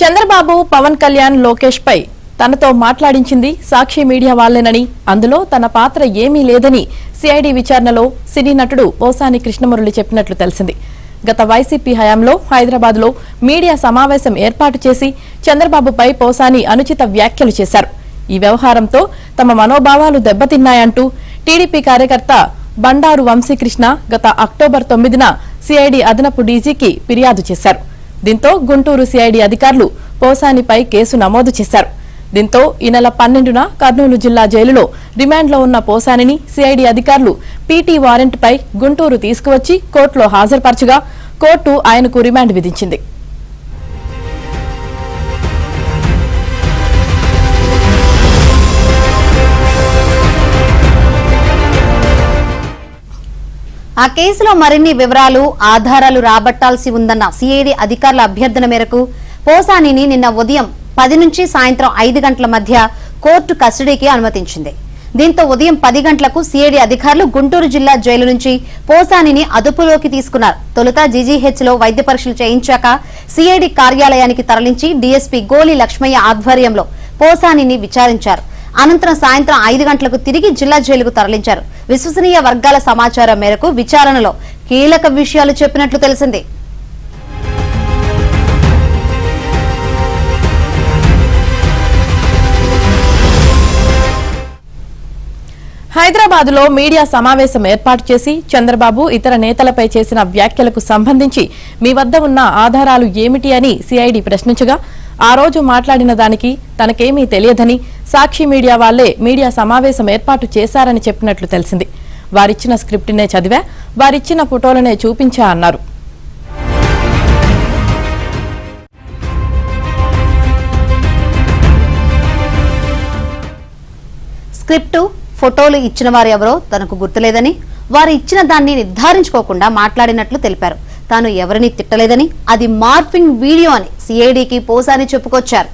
చంద్రబాబు పవన్ కళ్యాణ్ లోకేష్ పై తనతో మాట్లాడించింది సాక్షి మీడియా వాళ్లేనని, అందులో తన పాత్ర ఏమీ లేదని సిఐడి విచారణలో సినీ నటుడు పోసాని కృష్ణమురళి చెప్పినట్లు తెలిసింది. గత వైసీపీ హయాంలో హైదరాబాద్ లో మీడియా సమావేశం ఏర్పాటు చేసి చంద్రబాబుపై పోసాని అనుచిత వ్యాఖ్యలు చేశారు. ఈ వ్యవహారంతో తమ మనోభావాలు దెబ్బతిన్నాయంటూ టీడీపీ కార్యకర్త బండారు వంశీకృష్ణ గత అక్టోబర్ 9న సిఐడి అదనపు డీజీకి ఫిర్యాదు చేశారు. దీంతో గుంటూరు సిఐడి అధికారులు పోసానిపై కేసు నమోదు చేశారు. దీంతో ఈ నెల 12న కర్నూలు జిల్లా జైలులో రిమాండ్లో ఉన్న పోసానిని సిఐడి అధికారులు పీటీ వారెంట్పై గుంటూరు తీసుకువచ్చి కోర్టులో హాజరుపరచగా కోర్టు ఆయనకు రిమాండ్ విధించింది. ఆ కేసులో మరిన్ని వివరాలు, ఆధారాలు రాబట్టాల్సి ఉందన్న సిఐడి అధికారుల అభ్యర్థన మేరకు పోసానిని నిన్న ఉదయం 10 నుంచి సాయంత్రం 5 గంటల మధ్య కోర్టు కస్టడీకి అనుమతించింది. దీంతో ఉదయం 10 గంటలకు సిఐడి అధికారులు గుంటూరు జిల్లా జైలు నుంచి పోసానిని అదుపులోకి తీసుకున్నారు. తొలుత జీజీహెచ్లో వైద్య పరీక్షలు చేయించాక సిఐడి కార్యాలయానికి తరలించి డీఎస్పీ గోలి లక్ష్మయ్య ఆధ్వర్యంలో పోసానిని విచారించారు. అనంతరం సాయంత్రం 5 గంటలకు తిరిగి జిల్లా జైలుకు తరలించారు. విశ్వసనీయ వర్గాల సమాచారం మేరకు విచారణలో కీలక విషయాలు చెప్పినట్లు తెలిసింది. హైదరాబాద్ లో మీడియా సమావేశం ఏర్పాటు చేసి చంద్రబాబు ఇతర నేతలపై చేసిన వ్యాఖ్యలకు సంబంధించి మీ వద్ద ఉన్న ఆధారాలు ఏమిటి అని సిఐడి ప్రశ్నించగా, ఆ రోజు మాట్లాడిన దానికి తనకేమీ తెలియదని, సాక్షి మీడియా వాళ్లే మీడియా సమావేశం ఏర్పాటు చేశారని చెప్పినట్లు తెలిసింది. వారిచ్చిన స్క్రిప్ట్నే చదివా, వారిచ్చిన ఫోటోలనే చూపించా అన్నారు. స్క్రిప్టు, ఫోటోలు ఇచ్చిన వారు ఎవరో తనకు గుర్తులేదని, వారు ఇచ్చిన దాన్ని నిర్ధారించుకోకుండా మాట్లాడినట్లు తెలిపారు. తాను ఎవరిని తిట్టలేదని, అది మార్ఫింగ్ వీడియో అని సిఐడికి పోసాని చెప్పుకొచ్చారు.